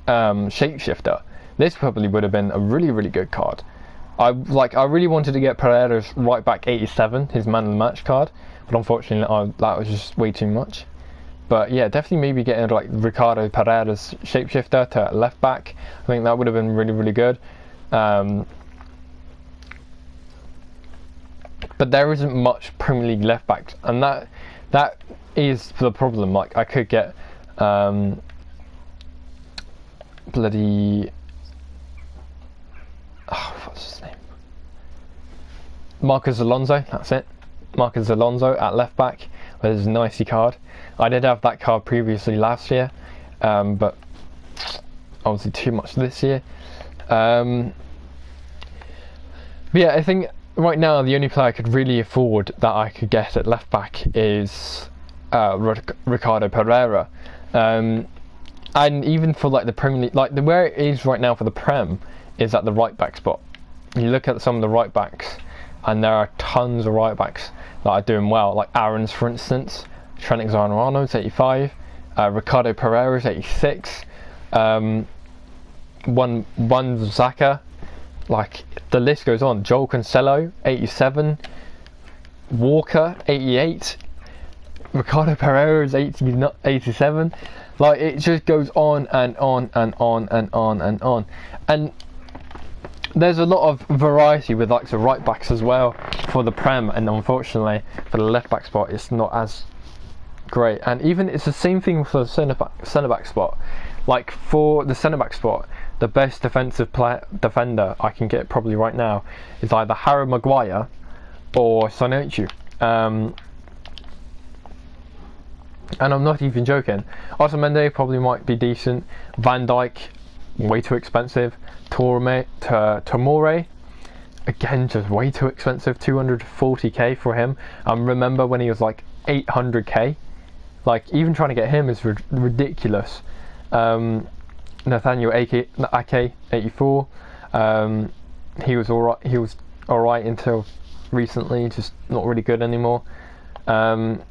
shapeshifter, this probably would have been a really, really good card. I really wanted to get Pereira's right back 87, his man of the match card, but unfortunately that was just way too much. But yeah, definitely maybe getting like Ricardo Pereira's shapeshifter to left back. I think that would have been really, really good. But there isn't much Premier League left backs, and that is the problem. Like I could get bloody. Oh, what's his name? Marcos Alonso, that's it. Marcos Alonso at left back, where there's a nicey card. I did have that card previously last year, but obviously too much this year. But yeah, I think right now the only player I could really afford that I could get at left back is Ricardo Pereira. And even for like the Premier League, like where it is right now for the Prem, is at the right back spot. You look at some of the right backs, and there are tons of right backs that are doing well, like Aaron's for instance, Trent Alexander-Arnold's 85, Ricardo Pereira's 86, Wan Zaka, like the list goes on. Joel Cancelo 87, Walker 88, Ricardo Pereira's 87. Like it just goes on and on and on and on and on. And there's a lot of variety with like the right backs as well for the Prem, and unfortunately for the left back spot it's not as great. And even it's the same thing for the centre back spot. Like for the centre back spot, the best defensive defender I can get probably right now is either Harry Maguire or Sonochu. And I'm not even joking. Otamendi probably might be decent. Van Dijk, way too expensive. Tomore, again just way too expensive. 240k for him. Remember when he was like 800k? Like even trying to get him is ridiculous. Nathaniel Ake 84. He was alright. He was alright until recently, just not really good anymore. And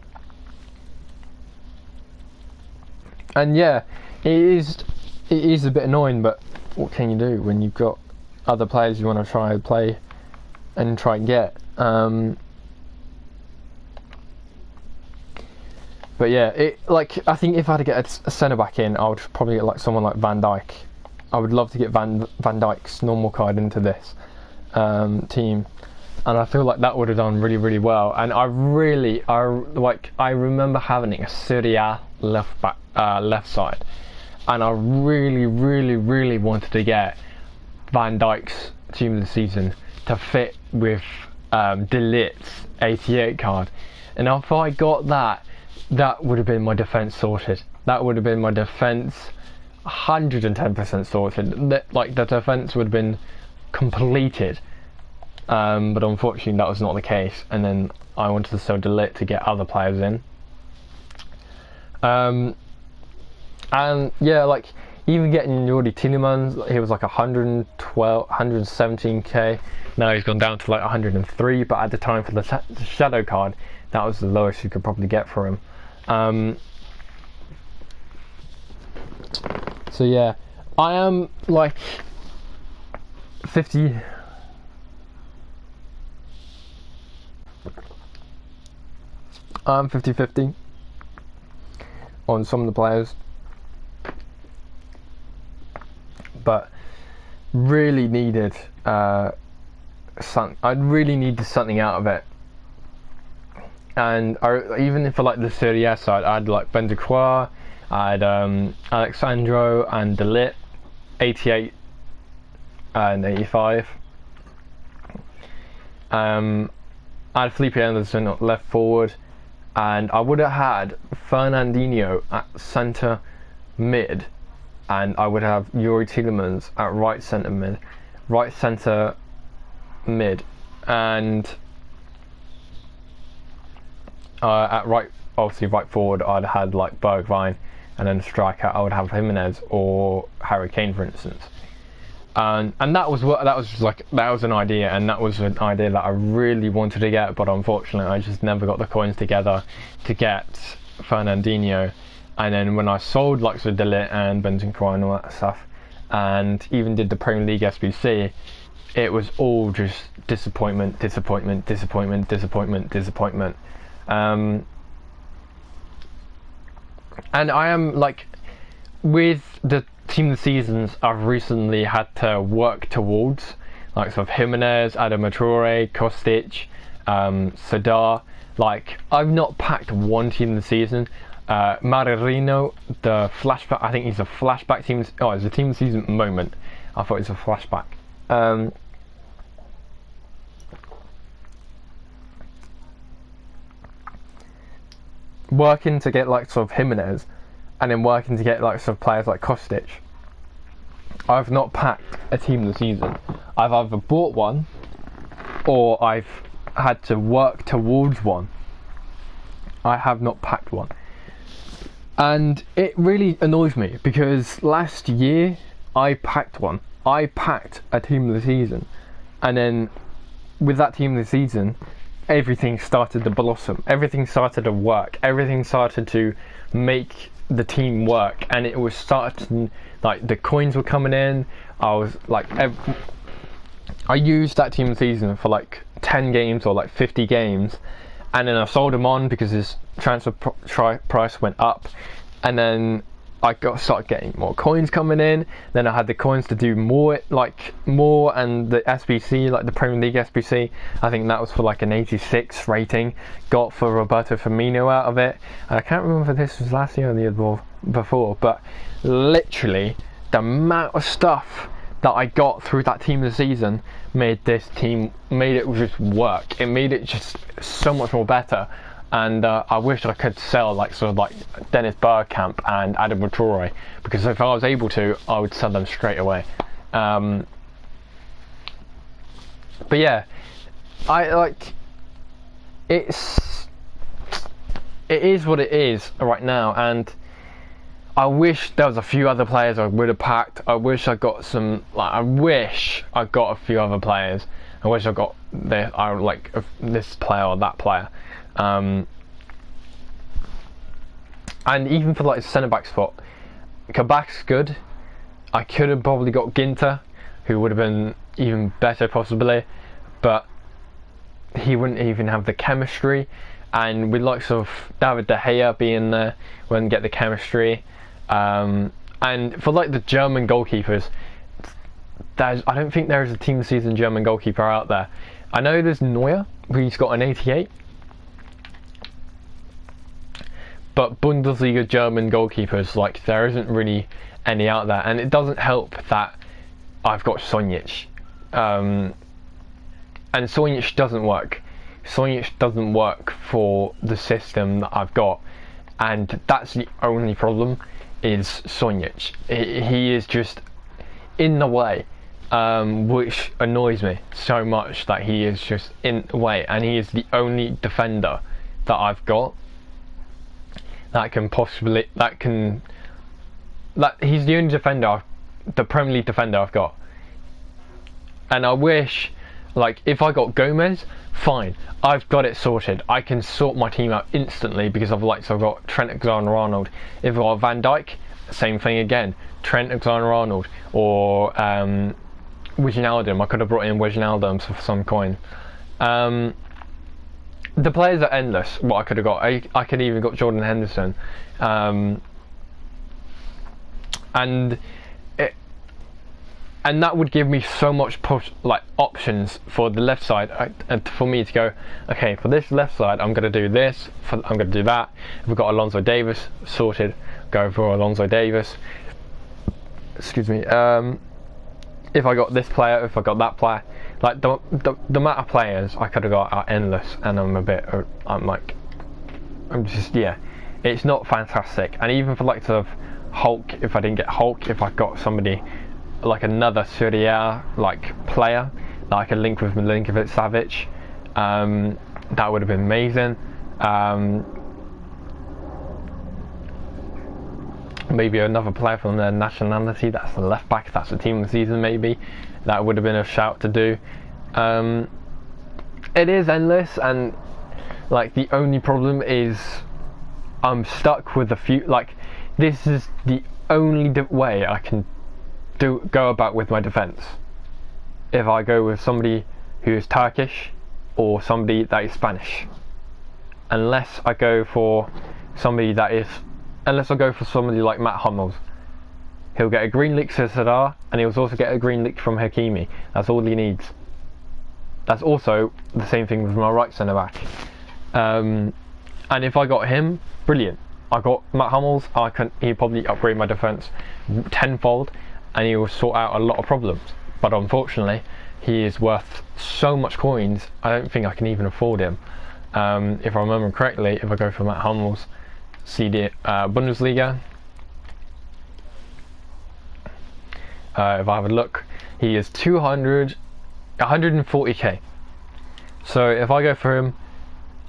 yeah, it is a bit annoying, but what can you do when you've got other players you want to try and play and try and get? But yeah, I think if I had to get a centre back in, I would probably get like someone like Van Dijk. I would love to get Van Dijk's normal card into this team, and I feel like that would have done really, really well. And I remember having a Serie A left side, and I really, really, really wanted to get Van Dijk's team of the season to fit with De Ligt's 88 card. And if I got that, that would have been my defence sorted. That would have been my defence 110% sorted. Like the defense would have been completed, but unfortunately that was not the case. And then I wanted to sell De Ligt to get other players in. And yeah, like even getting Jordi Tielemans, he was like 112, 117k. Now he's gone down to like 103. But at the time for the shadow card, that was the lowest you could probably get for him. So yeah, I am like 50. I'm 50-50 on some of the players, but really needed I really needed something out of it. And even for like the Serie A side, I had like Bentancur, I had Alexandro and De Ligt, 88 and 85. I had Felipe Anderson at left forward, and I would have had Fernandinho at centre mid, and I would have Jordi Tielemans at right centre mid, and at obviously right forward I'd had like Bergwijn, and then striker I would have Jimenez or Harry Kane, for instance. And that was an idea, and that was an idea that I really wanted to get, but unfortunately I just never got the coins together to get Fernandinho. And then when I sold like De Ligt and Bentancur and all that stuff, and even did the Premier League SBC, it was all just disappointment. And I am like, with the team of the seasons I've recently had to work towards, like sort of Jimenez, Adama Traore, Kostic, Sadar. Like, I've not packed one team of the season. Marino, the flashback, I think he's a flashback team. Oh, it's a team of the season moment. I thought it was a flashback. Working to get like sort of Jimenez, and then working to get like sort of players like Kostic. I've not packed a team of the season. I've either bought one, or I've had to work towards one. I have not packed one. And it really annoys me, because last year I packed one. I packed a team of the season, and then with that team of the season, everything started to blossom, everything started to work, everything started to make the team work, and it was starting, like the coins were coming in. I was like, I used that team of the season for like 10 games or like 50 games, and then I sold him on because his transfer price went up, and then I started getting more coins coming in. Then I had the coins to do more, and the SBC, like the Premier League SBC, I think that was for like an 86 rating, got for Roberto Firmino out of it. And I can't remember if this was last year or the year before, but literally the amount of stuff that I got through that team of the season made it just work. It made it just so much more better. And I wish I could sell like sort of like Dennis Bergkamp and Adama Traore, because if I was able to, I would sell them straight away. But yeah, I like, it is what it is right now, and I wish there was a few other players I would have packed. I wish I got some, like, I wish I got a few other players. I wish I got this player or that player. And even for like centre back spot, Kabak's good. I could have probably got Ginter, who would have been even better possibly, but he wouldn't even have the chemistry. And with like sort of David De Gea being there, wouldn't get the chemistry. And for like the German goalkeepers, I don't think there is a team of the season German goalkeeper out there. I know there's Neuer, who's got an 88. But Bundesliga German goalkeepers, like, there isn't really any out there, and it doesn't help that I've got Sonjic, and Sonjic doesn't work. Sonjic doesn't work for the system that I've got, and that's the only problem. is Sonjic. He is just in the way, which annoys me so much that he is just in the way, and he is the only defender that I've got that he's the only defender, the Premier League defender I've got. And I wish, like, if I got Gomez, fine, I've got it sorted. I can sort my team out instantly because I've got Trent Alexander-Arnold. If I got Van Dijk, same thing again. Trent Alexander-Arnold or Wijnaldum. I could have brought in Wijnaldum for some coin. The players are endless. What I could have got, I could even got Jordan Henderson, and that would give me so much options for the left side, and for me to go, okay, for this left side I'm going to do this, I'm going to do that. If we've got Alonso Davis sorted, go for Alonso Davis. Excuse me. If I got this player, if I got that player, like the amount of players I could have got are endless, and I'm just, yeah, it's not fantastic. And even for sort of Hulk, if I didn't get Hulk, if I got somebody like another Serie A player that I could link with Milinkovic-Savic, that would have been amazing. Maybe another player from their nationality, that's the left back, that's the team of the season, maybe that would have been a shout to do. It is endless, and the only problem is I'm stuck with a few. This is the only way I can go about with my defense. If I go with somebody who is Turkish or somebody that is Spanish, unless I go for somebody like Matt Hummels, he'll get a green lick to Sadar, and he'll also get a green lick from Hakimi. That's all he needs. That's also the same thing with my right centre back. And if I got him, brilliant. I got Matt Hummels, he'd probably upgrade my defence tenfold, and he will sort out a lot of problems. But unfortunately, he is worth so much coins, I don't think I can even afford him. If I remember correctly, if I go for Matt Hummels, CD Bundesliga, if I have a look, he is 140k. So if I go for him,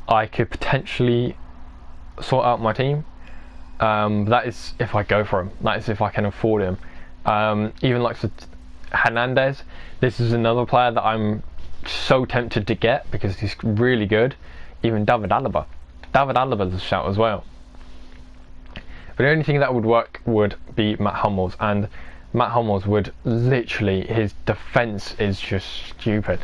I could potentially sort out my team. That is if I go for him. That is if I can afford him. Even Hernandez, this is another player that I'm so tempted to get because he's really good. Even David Alaba is a shout as well. But the only thing that would work would be Matt Hummels, and Matt Hummels would literally, his defence is just stupid.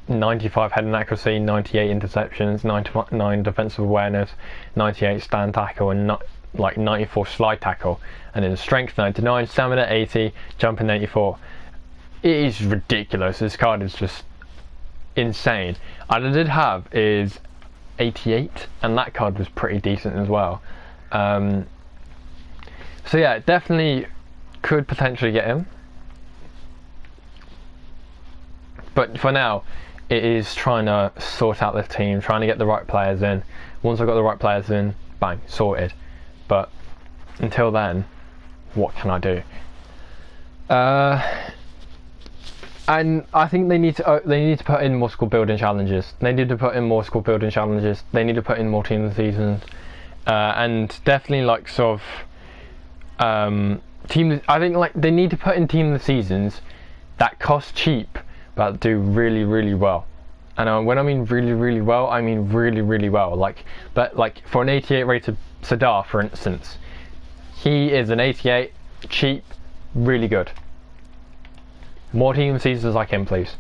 95 heading accuracy, 98 interceptions, 99 defensive awareness, 98 stand tackle, and 94 slide tackle, and then strength 99, stamina 80, jumping 84. It is ridiculous. This card is just insane. And I did have is 88, and that card was pretty decent as well. So yeah, definitely could potentially get him, but for now it is trying to sort out this team, trying to get the right players in. Once I've got the right players in, bang, sorted. But until then, what can I do? And I think they need to put in more squad building challenges. They need to put in more squad building challenges. They need to put in more team of the seasons, and definitely I think they need to put in team of the seasons that cost cheap but do really, really well. And when I mean really, really well, I mean really, really well. For an 88 rated Sadar, for instance, he is an 88, cheap, really good. More team of the seasons like him, please.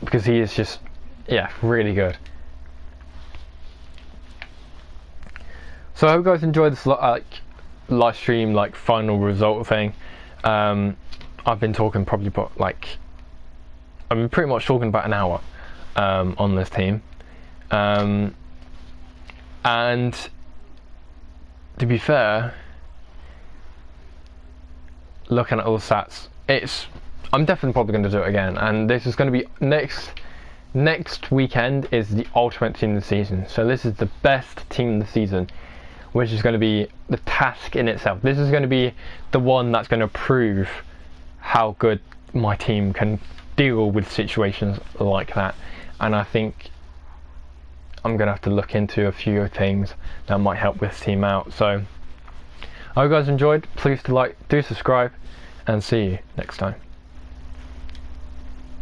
Because he is just, yeah, really good. So I hope you guys enjoyed this live stream final result thing. I've been talking I've been pretty much talking about an hour on this team, and to be fair, looking at all the stats, I'm definitely probably going to do it again, and this is going to be next weekend is the ultimate team of the season. So this is the best team of the season. which is going to be the task in itself. This is going to be the one that's going to prove how good my team can deal with situations like that. And I think I'm going to have to look into a few things that might help this team out. So I hope you guys enjoyed. Please do subscribe, and see you next time.